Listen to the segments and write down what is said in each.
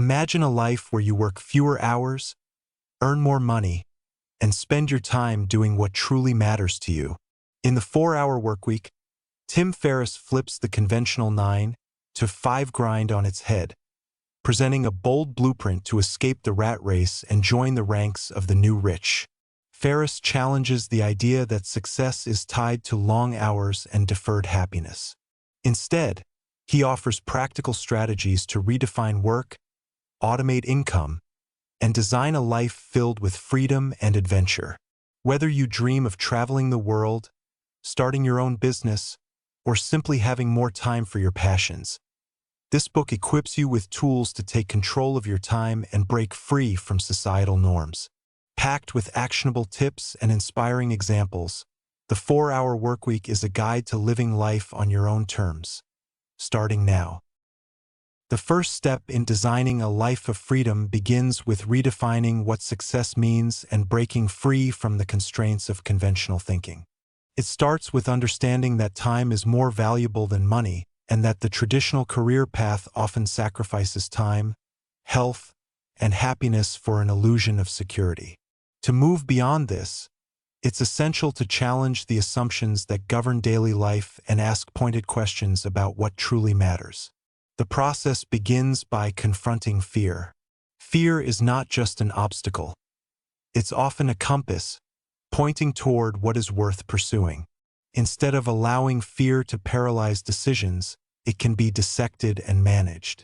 Imagine a life where you work fewer hours, earn more money, and spend your time doing what truly matters to you. In the 4-Hour Workweek, Tim Ferriss flips the conventional 9 to 5 grind on its head, presenting a bold blueprint to escape the rat race and join the ranks of the new rich. Ferriss challenges the idea that success is tied to long hours and deferred happiness. Instead, he offers practical strategies to redefine work, automate income, and design a life filled with freedom and adventure. Whether you dream of traveling the world, starting your own business, or simply having more time for your passions, this book equips you with tools to take control of your time and break free from societal norms. Packed with actionable tips and inspiring examples, the 4-Hour Workweek is a guide to living life on your own terms. Starting now. The first step in designing a life of freedom begins with redefining what success means and breaking free from the constraints of conventional thinking. It starts with understanding that time is more valuable than money, and that the traditional career path often sacrifices time, health, and happiness for an illusion of security. To move beyond this, it's essential to challenge the assumptions that govern daily life and ask pointed questions about what truly matters. The process begins by confronting fear. Fear is not just an obstacle. It's often a compass, pointing toward what is worth pursuing. Instead of allowing fear to paralyze decisions, it can be dissected and managed.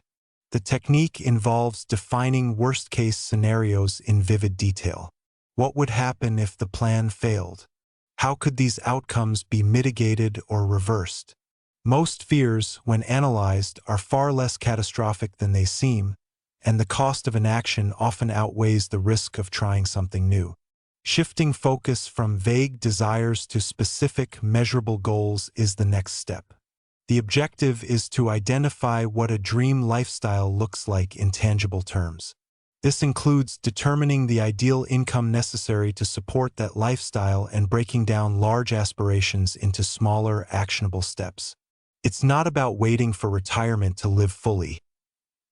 The technique involves defining worst-case scenarios in vivid detail. What would happen if the plan failed? How could these outcomes be mitigated or reversed? Most fears, when analyzed, are far less catastrophic than they seem, and the cost of inaction often outweighs the risk of trying something new. Shifting focus from vague desires to specific, measurable goals is the next step. The objective is to identify what a dream lifestyle looks like in tangible terms. This includes determining the ideal income necessary to support that lifestyle and breaking down large aspirations into smaller, actionable steps. It's not about waiting for retirement to live fully.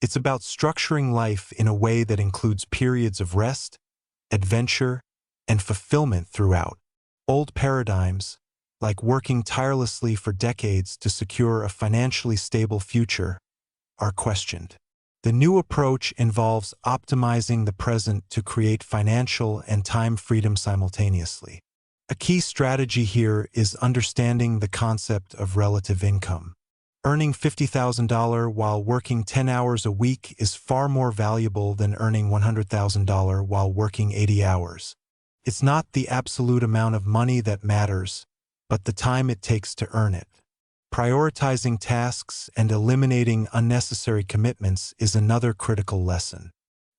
It's about structuring life in a way that includes periods of rest, adventure, and fulfillment throughout. Old paradigms, like working tirelessly for decades to secure a financially stable future, are questioned. The new approach involves optimizing the present to create financial and time freedom simultaneously. A key strategy here is understanding the concept of relative income. Earning $50,000 while working 10 hours a week is far more valuable than earning $100,000 while working 80 hours. It's not the absolute amount of money that matters, but the time it takes to earn it. Prioritizing tasks and eliminating unnecessary commitments is another critical lesson.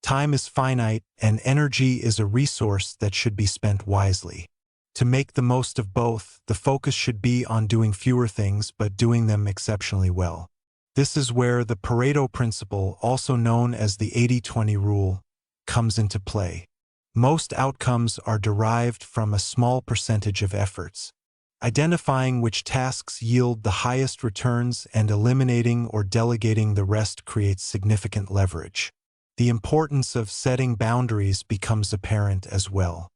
Time is finite, and energy is a resource that should be spent wisely. To make the most of both, the focus should be on doing fewer things but doing them exceptionally well. This is where the Pareto principle, also known as the 80-20 rule, comes into play. Most outcomes are derived from a small percentage of efforts. Identifying which tasks yield the highest returns and eliminating or delegating the rest creates significant leverage. The importance of setting boundaries becomes apparent as well.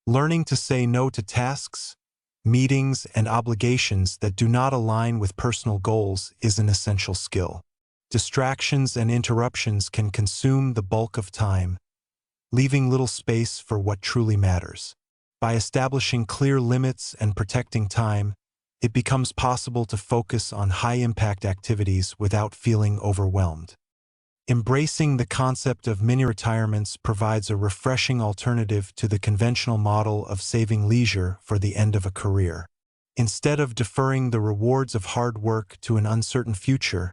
Learning to say no to tasks, meetings, and obligations that do not align with personal goals is an essential skill. Distractions and interruptions can consume the bulk of time, leaving little space for what truly matters. By establishing clear limits and protecting time, it becomes possible to focus on high-impact activities without feeling overwhelmed. Embracing the concept of mini-retirements provides a refreshing alternative to the conventional model of saving leisure for the end of a career. Instead of deferring the rewards of hard work to an uncertain future,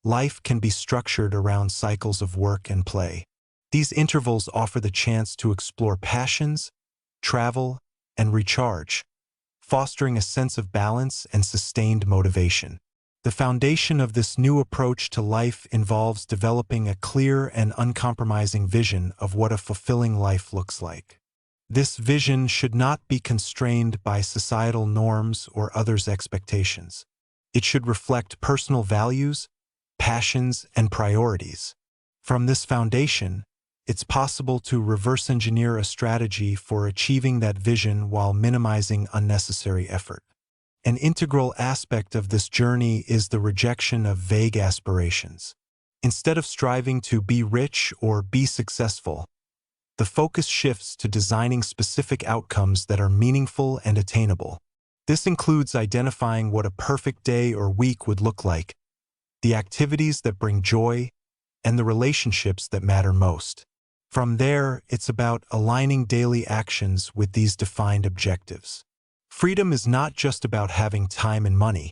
life can be structured around cycles of work and play. These intervals offer the chance to explore passions, travel, and recharge, fostering a sense of balance and sustained motivation. The foundation of this new approach to life involves developing a clear and uncompromising vision of what a fulfilling life looks like. This vision should not be constrained by societal norms or others' expectations. It should reflect personal values, passions, and priorities. From this foundation, it's possible to reverse engineer a strategy for achieving that vision while minimizing unnecessary effort. An integral aspect of this journey is the rejection of vague aspirations. Instead of striving to be rich or be successful, the focus shifts to designing specific outcomes that are meaningful and attainable. This includes identifying what a perfect day or week would look like, the activities that bring joy, and the relationships that matter most. From there, it's about aligning daily actions with these defined objectives. Freedom is not just about having time and money.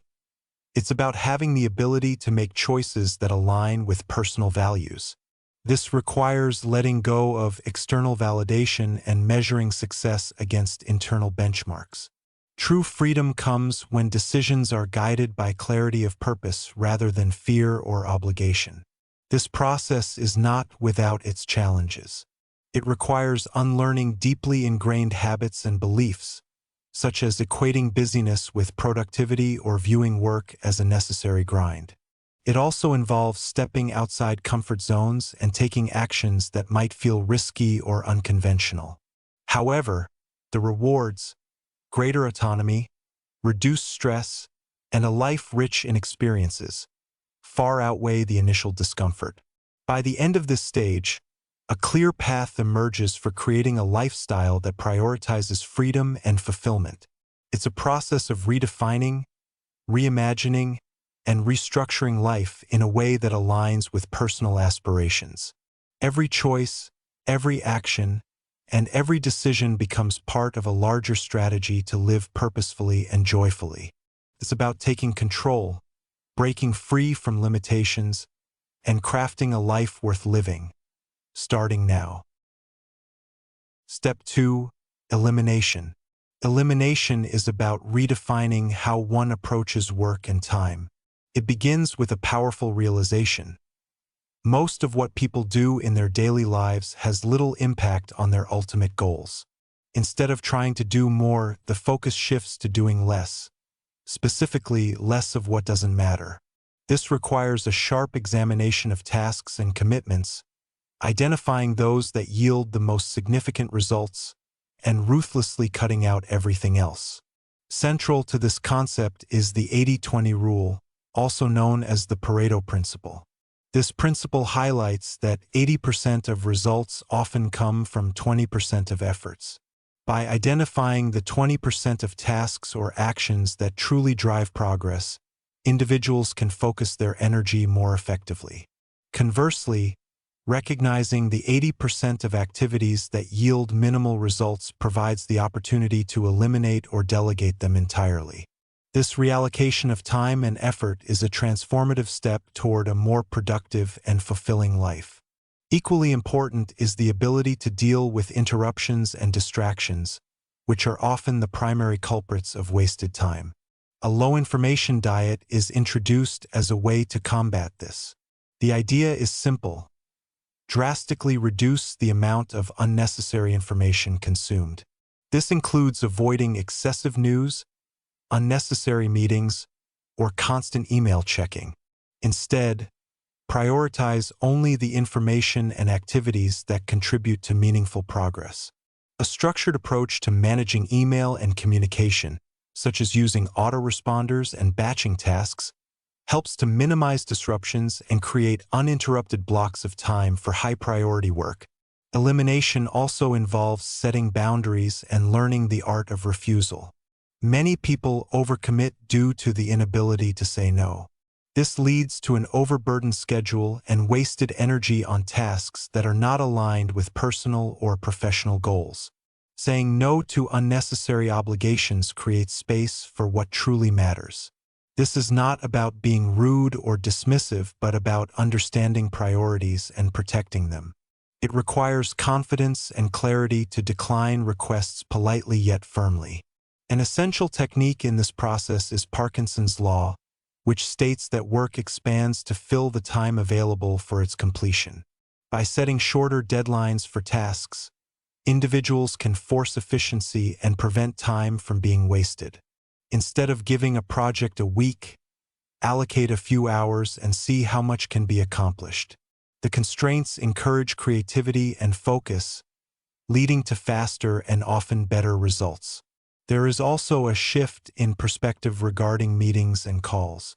It's about having the ability to make choices that align with personal values. This requires letting go of external validation and measuring success against internal benchmarks. True freedom comes when decisions are guided by clarity of purpose rather than fear or obligation. This process is not without its challenges. It requires unlearning deeply ingrained habits and beliefs, such as equating busyness with productivity or viewing work as a necessary grind. It also involves stepping outside comfort zones and taking actions that might feel risky or unconventional. However, the rewards, greater autonomy, reduced stress, and a life rich in experiences, far outweigh the initial discomfort. By the end of this stage, a clear path emerges for creating a lifestyle that prioritizes freedom and fulfillment. It's a process of redefining, reimagining, and restructuring life in a way that aligns with personal aspirations. Every choice, every action, and every decision becomes part of a larger strategy to live purposefully and joyfully. It's about taking control, breaking free from limitations, and crafting a life worth living, starting now. Step 2. Elimination. Elimination is about redefining how one approaches work and time. It begins with a powerful realization. Most of what people do in their daily lives has little impact on their ultimate goals. Instead of trying to do more, the focus shifts to doing less, specifically less of what doesn't matter. This requires a sharp examination of tasks and commitments, identifying those that yield the most significant results, and ruthlessly cutting out everything else. Central to this concept is the 80-20 rule, also known as the Pareto principle. This principle highlights that 80% of results often come from 20% of efforts. By identifying the 20% of tasks or actions that truly drive progress, individuals can focus their energy more effectively. Conversely, recognizing the 80% of activities that yield minimal results provides the opportunity to eliminate or delegate them entirely. This reallocation of time and effort is a transformative step toward a more productive and fulfilling life. Equally important is the ability to deal with interruptions and distractions, which are often the primary culprits of wasted time. A low-information diet is introduced as a way to combat this. The idea is simple: drastically reduce the amount of unnecessary information consumed. This includes avoiding excessive news, unnecessary meetings, or constant email checking. Instead, prioritize only the information and activities that contribute to meaningful progress. A structured approach to managing email and communication, such as using autoresponders and batching tasks, helps to minimize disruptions and create uninterrupted blocks of time for high-priority work. Elimination also involves setting boundaries and learning the art of refusal. Many people overcommit due to the inability to say no. This leads to an overburdened schedule and wasted energy on tasks that are not aligned with personal or professional goals. Saying no to unnecessary obligations creates space for what truly matters. This is not about being rude or dismissive, but about understanding priorities and protecting them. It requires confidence and clarity to decline requests politely yet firmly. An essential technique in this process is Parkinson's Law, which states that work expands to fill the time available for its completion. By setting shorter deadlines for tasks, individuals can force efficiency and prevent time from being wasted. Instead of giving a project a week, allocate a few hours and see how much can be accomplished. The constraints encourage creativity and focus, leading to faster and often better results. There is also a shift in perspective regarding meetings and calls.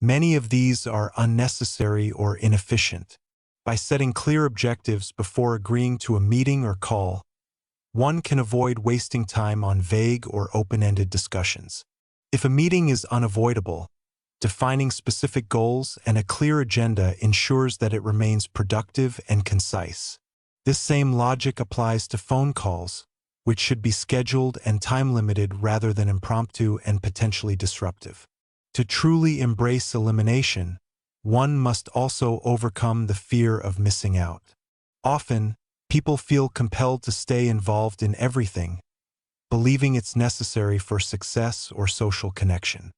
Many of these are unnecessary or inefficient. By setting clear objectives before agreeing to a meeting or call, one can avoid wasting time on vague or open-ended discussions. If a meeting is unavoidable, defining specific goals and a clear agenda ensures that it remains productive and concise. This same logic applies to phone calls, which should be scheduled and time-limited rather than impromptu and potentially disruptive. To truly embrace elimination, one must also overcome the fear of missing out. Often, people feel compelled to stay involved in everything, believing it's necessary for success or social connection.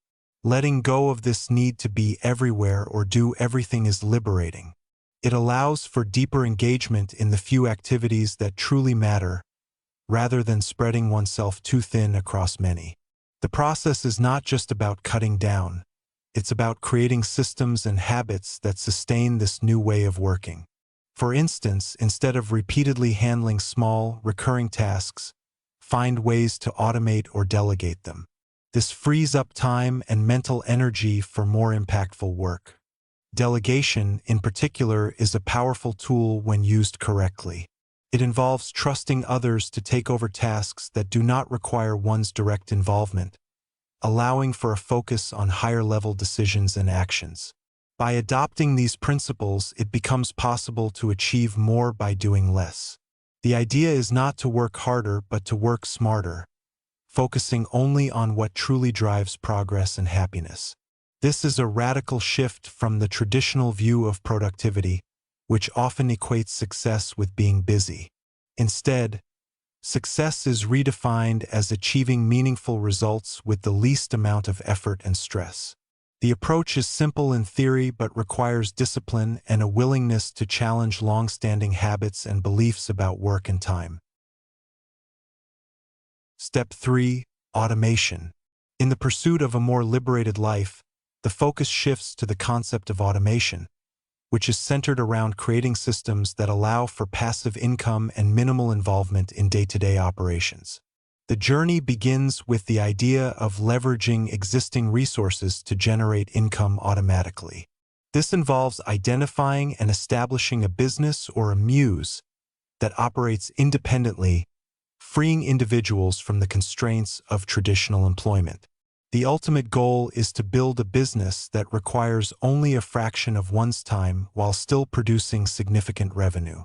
Letting go of this need to be everywhere or do everything is liberating. It allows for deeper engagement in the few activities that truly matter, rather than spreading oneself too thin across many. The process is not just about cutting down. It's about creating systems and habits that sustain this new way of working. For instance, instead of repeatedly handling small, recurring tasks, find ways to automate or delegate them. This frees up time and mental energy for more impactful work. Delegation, in particular, is a powerful tool when used correctly. It involves trusting others to take over tasks that do not require one's direct involvement, allowing for a focus on higher-level decisions and actions. By adopting these principles, it becomes possible to achieve more by doing less. The idea is not to work harder, but to work smarter, focusing only on what truly drives progress and happiness. This is a radical shift from the traditional view of productivity, which often equates success with being busy. Instead, success is redefined as achieving meaningful results with the least amount of effort and stress. The approach is simple in theory but requires discipline and a willingness to challenge long-standing habits and beliefs about work and time. Step 3. Automation. In the pursuit of a more liberated life, the focus shifts to the concept of automation, which is centered around creating systems that allow for passive income and minimal involvement in day-to-day operations. The journey begins with the idea of leveraging existing resources to generate income automatically. This involves identifying and establishing a business or a muse that operates independently, freeing individuals from the constraints of traditional employment. The ultimate goal is to build a business that requires only a fraction of one's time while still producing significant revenue.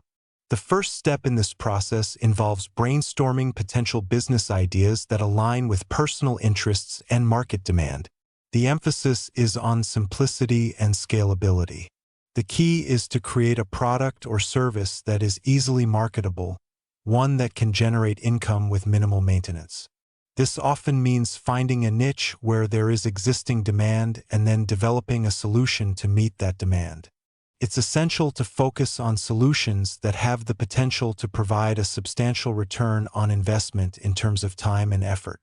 The first step in this process involves brainstorming potential business ideas that align with personal interests and market demand. The emphasis is on simplicity and scalability. The key is to create a product or service that is easily marketable, one that can generate income with minimal maintenance. This often means finding a niche where there is existing demand and then developing a solution to meet that demand. It's essential to focus on solutions that have the potential to provide a substantial return on investment in terms of time and effort.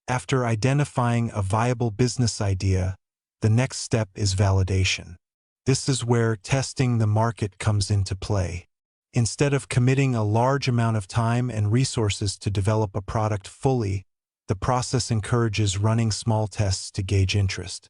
After identifying a viable business idea, the next step is validation. This is where testing the market comes into play. Instead of committing a large amount of time and resources to develop a product fully, the process encourages running small tests to gauge interest.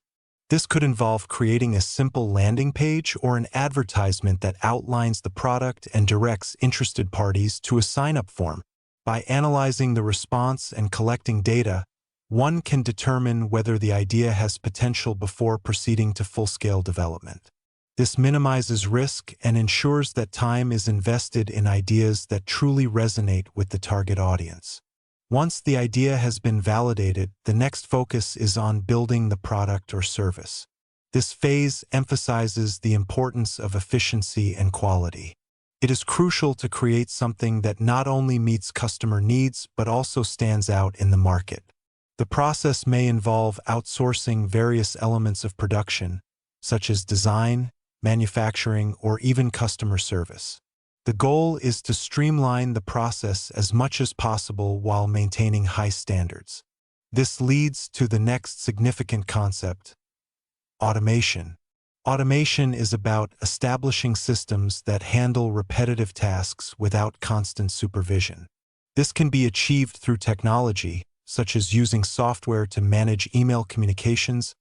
This could involve creating a simple landing page or an advertisement that outlines the product and directs interested parties to a sign-up form. By analyzing the response and collecting data, one can determine whether the idea has potential before proceeding to full-scale development. This minimizes risk and ensures that time is invested in ideas that truly resonate with the target audience. Once the idea has been validated, the next focus is on building the product or service. This phase emphasizes the importance of efficiency and quality. It is crucial to create something that not only meets customer needs but also stands out in the market. The process may involve outsourcing various elements of production, such as design, manufacturing, or even customer service. The goal is to streamline the process as much as possible while maintaining high standards. This leads to the next significant concept: automation. Automation is about establishing systems that handle repetitive tasks without constant supervision. This can be achieved through technology, such as using software to manage email communications,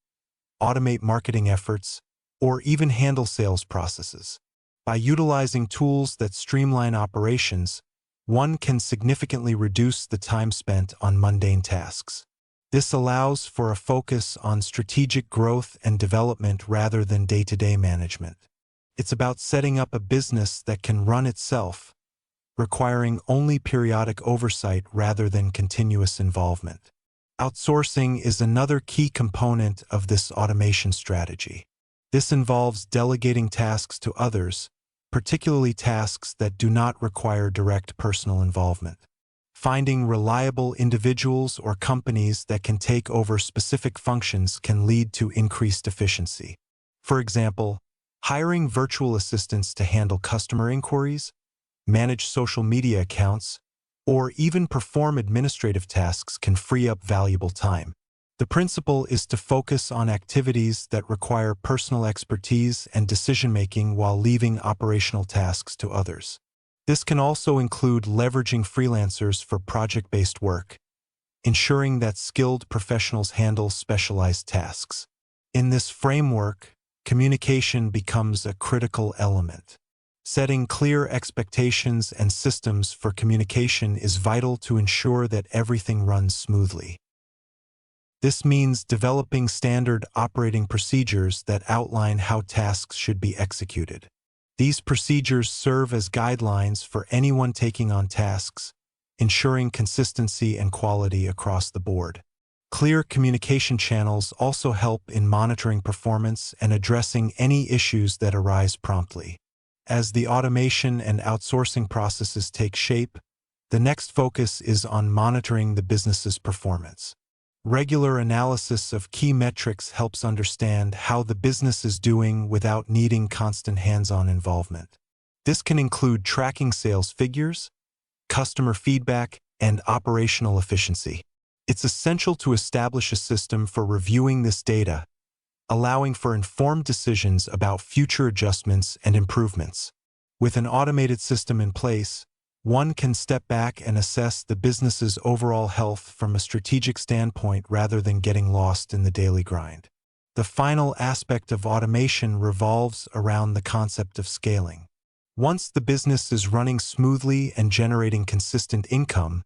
automate marketing efforts, or even handle sales processes. By utilizing tools that streamline operations, one can significantly reduce the time spent on mundane tasks. This allows for a focus on strategic growth and development rather than day-to-day management. It's about setting up a business that can run itself, requiring only periodic oversight rather than continuous involvement. Outsourcing is another key component of this automation strategy. This involves delegating tasks to others, particularly tasks that do not require direct personal involvement. Finding reliable individuals or companies that can take over specific functions can lead to increased efficiency. For example, hiring virtual assistants to handle customer inquiries, manage social media accounts, or even perform administrative tasks can free up valuable time. The principle is to focus on activities that require personal expertise and decision-making while leaving operational tasks to others. This can also include leveraging freelancers for project-based work, ensuring that skilled professionals handle specialized tasks. In this framework, communication becomes a critical element. Setting clear expectations and systems for communication is vital to ensure that everything runs smoothly. This means developing standard operating procedures that outline how tasks should be executed. These procedures serve as guidelines for anyone taking on tasks, ensuring consistency and quality across the board. Clear communication channels also help in monitoring performance and addressing any issues that arise promptly. As the automation and outsourcing processes take shape, the next focus is on monitoring the business's performance. Regular analysis of key metrics helps understand how the business is doing without needing constant hands-on involvement. This can include tracking sales figures, customer feedback, and operational efficiency. It's essential to establish a system for reviewing this data, allowing for informed decisions about future adjustments and improvements. With an automated system in place, one can step back and assess the business's overall health from a strategic standpoint rather than getting lost in the daily grind. The final aspect of automation revolves around the concept of scaling. Once the business is running smoothly and generating consistent income,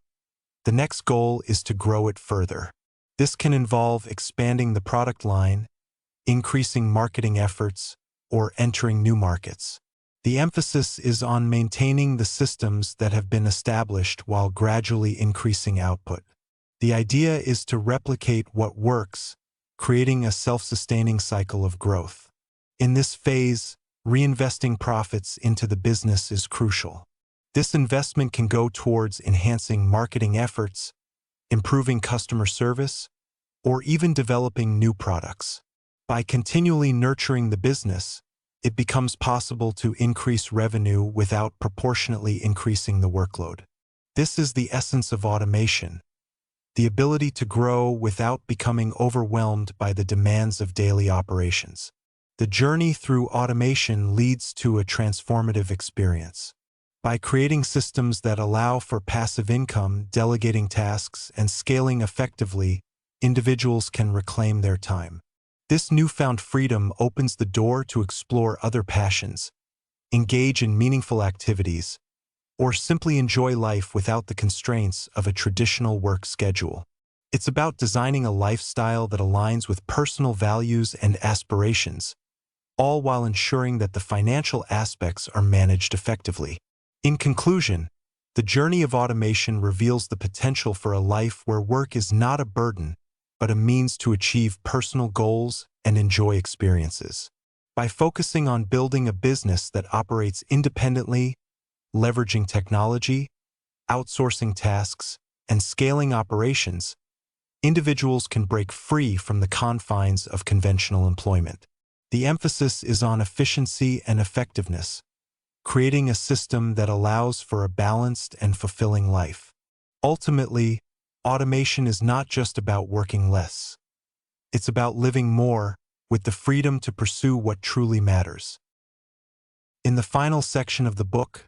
the next goal is to grow it further. This can involve expanding the product line, increasing marketing efforts, or entering new markets. The emphasis is on maintaining the systems that have been established while gradually increasing output. The idea is to replicate what works, creating a self-sustaining cycle of growth. In this phase, reinvesting profits into the business is crucial. This investment can go towards enhancing marketing efforts, improving customer service, or even developing new products. By continually nurturing the business, it becomes possible to increase revenue without proportionately increasing the workload. This is the essence of automation, the ability to grow without becoming overwhelmed by the demands of daily operations. The journey through automation leads to a transformative experience. By creating systems that allow for passive income, delegating tasks, and scaling effectively, individuals can reclaim their time. This newfound freedom opens the door to explore other passions, engage in meaningful activities, or simply enjoy life without the constraints of a traditional work schedule. It's about designing a lifestyle that aligns with personal values and aspirations, all while ensuring that the financial aspects are managed effectively. In conclusion, the journey of automation reveals the potential for a life where work is not a burden, but a means to achieve personal goals and enjoy experiences. By focusing on building a business that operates independently, leveraging technology, outsourcing tasks, and scaling operations, individuals can break free from the confines of conventional employment. The emphasis is on efficiency and effectiveness, creating a system that allows for a balanced and fulfilling life. Ultimately, automation is not just about working less. It's about living more, with the freedom to pursue what truly matters. In the final section of the book,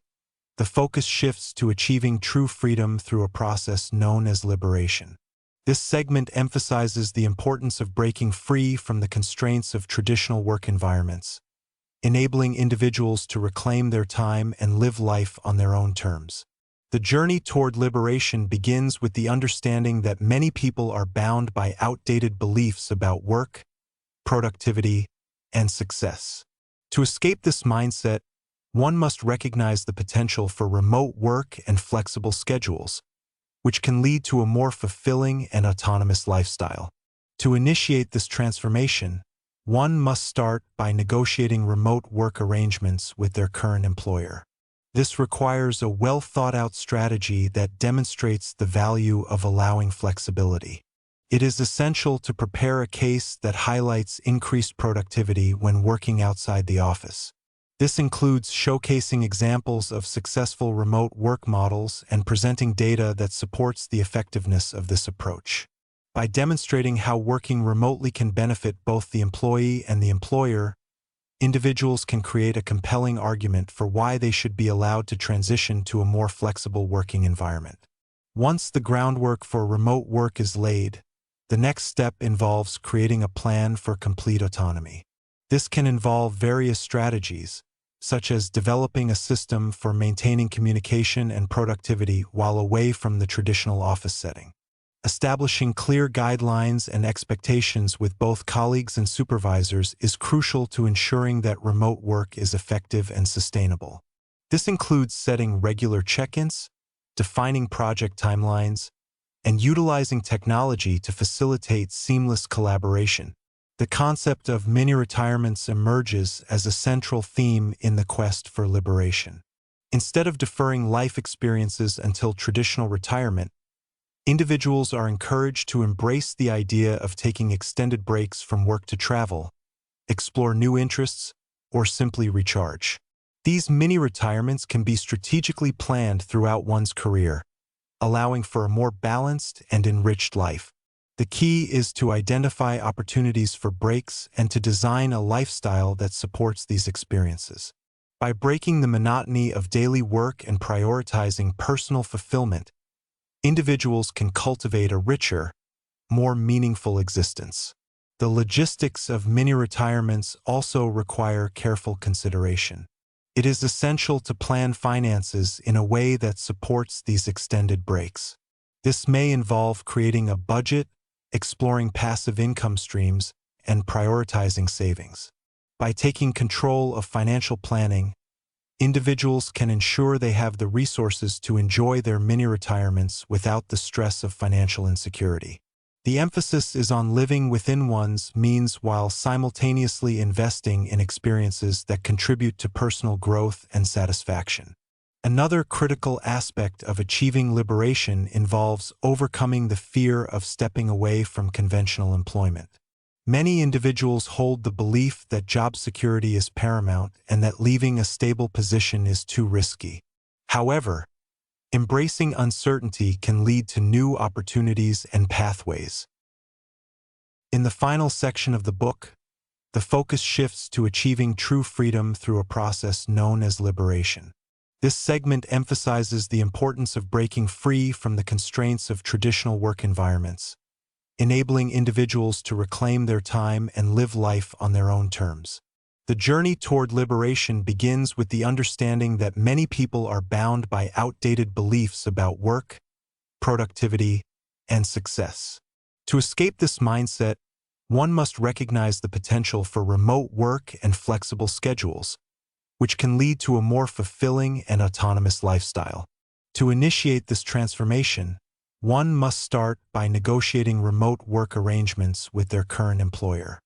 the focus shifts to achieving true freedom through a process known as liberation. This segment emphasizes the importance of breaking free from the constraints of traditional work environments, enabling individuals to reclaim their time and live life on their own terms. The journey toward liberation begins with the understanding that many people are bound by outdated beliefs about work, productivity, and success. To escape this mindset, one must recognize the potential for remote work and flexible schedules, which can lead to a more fulfilling and autonomous lifestyle. To initiate this transformation, one must start by negotiating remote work arrangements with their current employer. This requires a well-thought-out strategy that demonstrates the value of allowing flexibility. It is essential to prepare a case that highlights increased productivity when working outside the office. This includes showcasing examples of successful remote work models and presenting data that supports the effectiveness of this approach. By demonstrating how working remotely can benefit both the employee and the employer, individuals can create a compelling argument for why they should be allowed to transition to a more flexible working environment. Once the groundwork for remote work is laid, the next step involves creating a plan for complete autonomy. This can involve various strategies, such as developing a system for maintaining communication and productivity while away from the traditional office setting. Establishing clear guidelines and expectations with both colleagues and supervisors is crucial to ensuring that remote work is effective and sustainable. This includes setting regular check-ins, defining project timelines, and utilizing technology to facilitate seamless collaboration. The concept of mini-retirements emerges as a central theme in the quest for liberation. Instead of deferring life experiences until traditional retirement, individuals are encouraged to embrace the idea of taking extended breaks from work to travel, explore new interests, or simply recharge. These mini-retirements can be strategically planned throughout one's career, allowing for a more balanced and enriched life. The key is to identify opportunities for breaks and to design a lifestyle that supports these experiences. By breaking the monotony of daily work and prioritizing personal fulfillment, individuals can cultivate a richer, more meaningful existence. The logistics of mini-retirements also require careful consideration. It is essential to plan finances in a way that supports these extended breaks. This may involve creating a budget, exploring passive income streams, and prioritizing savings. By taking control of financial planning, individuals can ensure they have the resources to enjoy their mini-retirements without the stress of financial insecurity. The emphasis is on living within one's means while simultaneously investing in experiences that contribute to personal growth and satisfaction. Another critical aspect of achieving liberation involves overcoming the fear of stepping away from conventional employment. Many individuals hold the belief that job security is paramount and that leaving a stable position is too risky. However, embracing uncertainty can lead to new opportunities and pathways. In the final section of the book, the focus shifts to achieving true freedom through a process known as liberation. This segment emphasizes the importance of breaking free from the constraints of traditional work environments, enabling individuals to reclaim their time and live life on their own terms. The journey toward liberation begins with the understanding that many people are bound by outdated beliefs about work, productivity, and success. To escape this mindset, one must recognize the potential for remote work and flexible schedules, which can lead to a more fulfilling and autonomous lifestyle. To initiate this transformation, one must start by negotiating remote work arrangements with their current employer.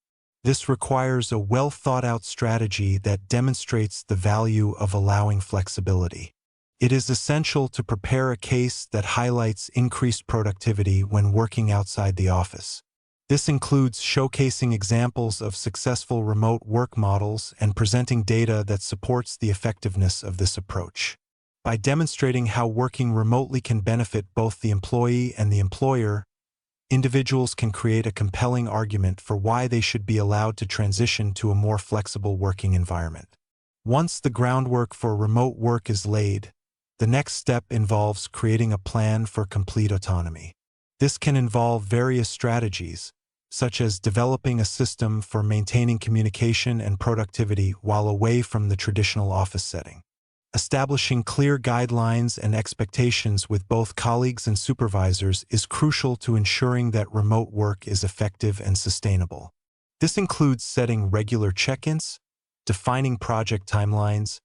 This requires a well-thought-out strategy that demonstrates the value of allowing flexibility. It is essential to prepare a case that highlights increased productivity when working outside the office. This includes showcasing examples of successful remote work models and presenting data that supports the effectiveness of this approach. By demonstrating how working remotely can benefit both the employee and the employer, individuals can create a compelling argument for why they should be allowed to transition to a more flexible working environment. Once the groundwork for remote work is laid, the next step involves creating a plan for complete autonomy. This can involve various strategies, such as developing a system for maintaining communication and productivity while away from the traditional office setting. Establishing clear guidelines and expectations with both colleagues and supervisors is crucial to ensuring that remote work is effective and sustainable. This includes setting regular check-ins, defining project timelines,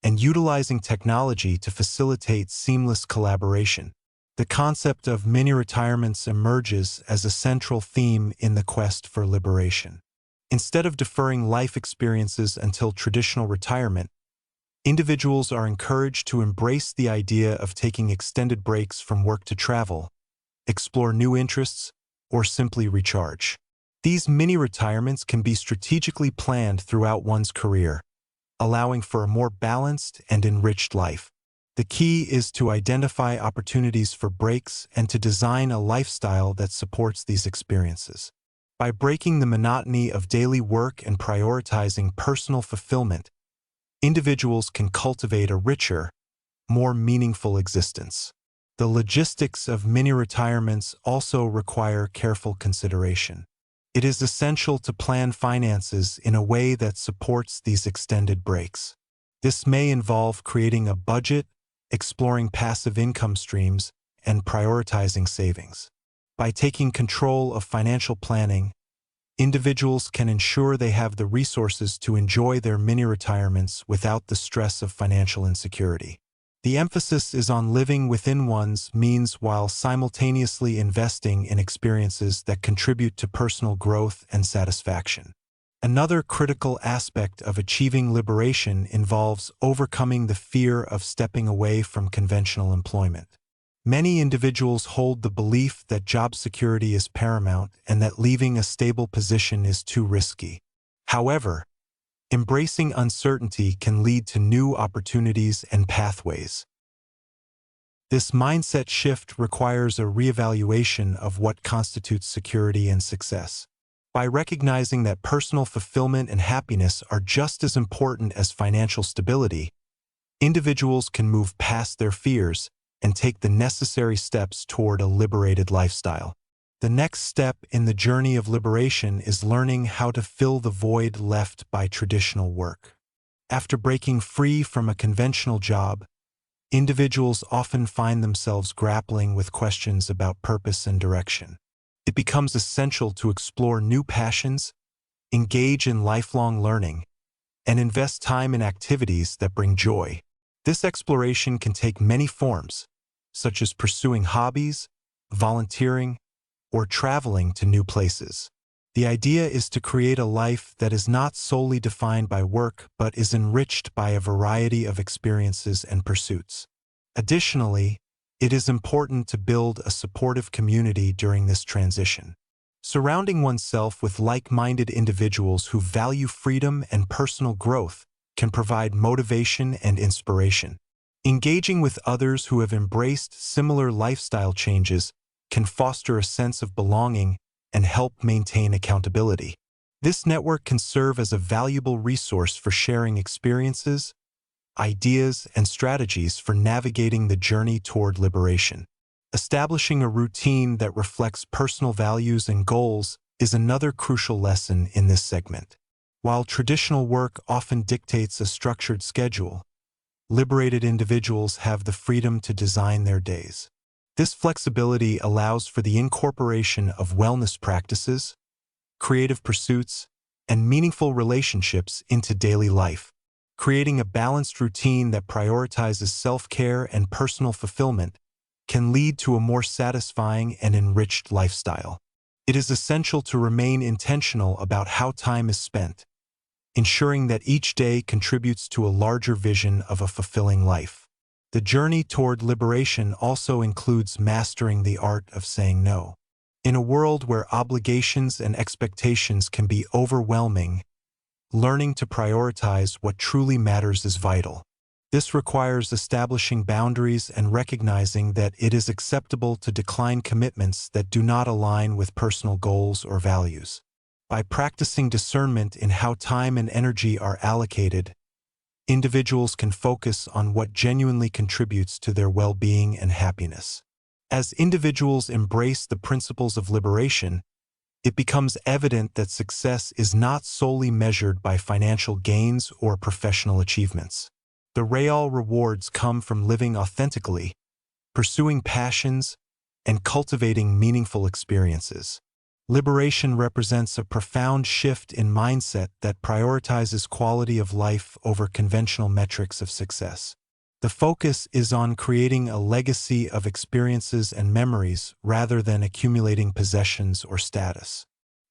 and utilizing technology to facilitate seamless collaboration. The concept of mini-retirements emerges as a central theme in the quest for liberation. Instead of deferring life experiences until traditional retirement, individuals are encouraged to embrace the idea of taking extended breaks from work to travel, explore new interests, or simply recharge. These mini-retirements can be strategically planned throughout one's career, allowing for a more balanced and enriched life. The key is to identify opportunities for breaks and to design a lifestyle that supports these experiences. By breaking the monotony of daily work and prioritizing personal fulfillment, individuals can cultivate a richer, more meaningful existence. The logistics of mini-retirements also require careful consideration. It is essential to plan finances in a way that supports these extended breaks. This may involve creating a budget, exploring passive income streams, and prioritizing savings. By taking control of financial planning, individuals can ensure they have the resources to enjoy their mini-retirements without the stress of financial insecurity. The emphasis is on living within one's means while simultaneously investing in experiences that contribute to personal growth and satisfaction. Another critical aspect of achieving liberation involves overcoming the fear of stepping away from conventional employment. Many individuals hold the belief that job security is paramount and that leaving a stable position is too risky. However, embracing uncertainty can lead to new opportunities and pathways. This mindset shift requires a reevaluation of what constitutes security and success. By recognizing that personal fulfillment and happiness are just as important as financial stability, individuals can move past their fears and take the necessary steps toward a liberated lifestyle. The next step in the journey of liberation is learning how to fill the void left by traditional work. After breaking free from a conventional job, individuals often find themselves grappling with questions about purpose and direction. It becomes essential to explore new passions, engage in lifelong learning, and invest time in activities that bring joy. This exploration can take many forms, such as pursuing hobbies, volunteering, or traveling to new places. The idea is to create a life that is not solely defined by work but is enriched by a variety of experiences and pursuits. Additionally, it is important to build a supportive community during this transition. Surrounding oneself with like-minded individuals who value freedom and personal growth can provide motivation and inspiration. Engaging with others who have embraced similar lifestyle changes can foster a sense of belonging and help maintain accountability. This network can serve as a valuable resource for sharing experiences, ideas, and strategies for navigating the journey toward liberation. Establishing a routine that reflects personal values and goals is another crucial lesson in this segment. While traditional work often dictates a structured schedule, liberated individuals have the freedom to design their days. This flexibility allows for the incorporation of wellness practices, creative pursuits, and meaningful relationships into daily life. Creating a balanced routine that prioritizes self-care and personal fulfillment can lead to a more satisfying and enriched lifestyle. It is essential to remain intentional about how time is spent, ensuring that each day contributes to a larger vision of a fulfilling life. The journey toward liberation also includes mastering the art of saying no. In a world where obligations and expectations can be overwhelming, learning to prioritize what truly matters is vital. This requires establishing boundaries and recognizing that it is acceptable to decline commitments that do not align with personal goals or values. By practicing discernment in how time and energy are allocated, individuals can focus on what genuinely contributes to their well-being and happiness. As individuals embrace the principles of liberation, it becomes evident that success is not solely measured by financial gains or professional achievements. The real rewards come from living authentically, pursuing passions, and cultivating meaningful experiences. Liberation represents a profound shift in mindset that prioritizes quality of life over conventional metrics of success. The focus is on creating a legacy of experiences and memories rather than accumulating possessions or status.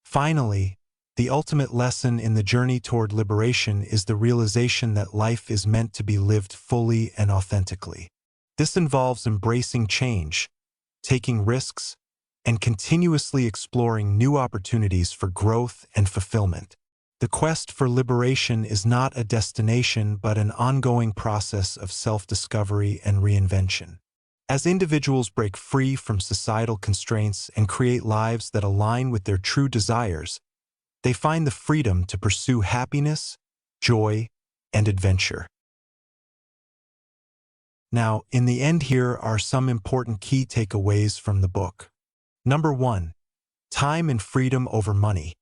Finally, the ultimate lesson in the journey toward liberation is the realization that life is meant to be lived fully and authentically. This involves embracing change, taking risks, and continuously exploring new opportunities for growth and fulfillment. The quest for liberation is not a destination but an ongoing process of self-discovery and reinvention. As individuals break free from societal constraints and create lives that align with their true desires, they find the freedom to pursue happiness, joy, and adventure. Now, in the end, here are some important key takeaways from the book. Number 1. Time and freedom over money.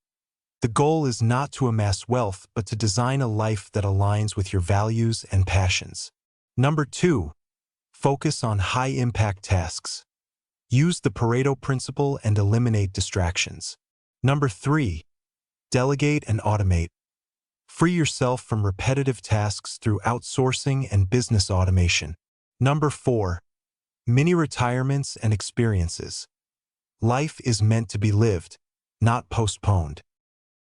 The goal is not to amass wealth, but to design a life that aligns with your values and passions. Number 2. Focus on high-impact tasks. Use the Pareto principle and eliminate distractions. Number 3. Delegate and automate. Free yourself from repetitive tasks through outsourcing and business automation. Number 4. Mini retirements and experiences. Life is meant to be lived, not postponed.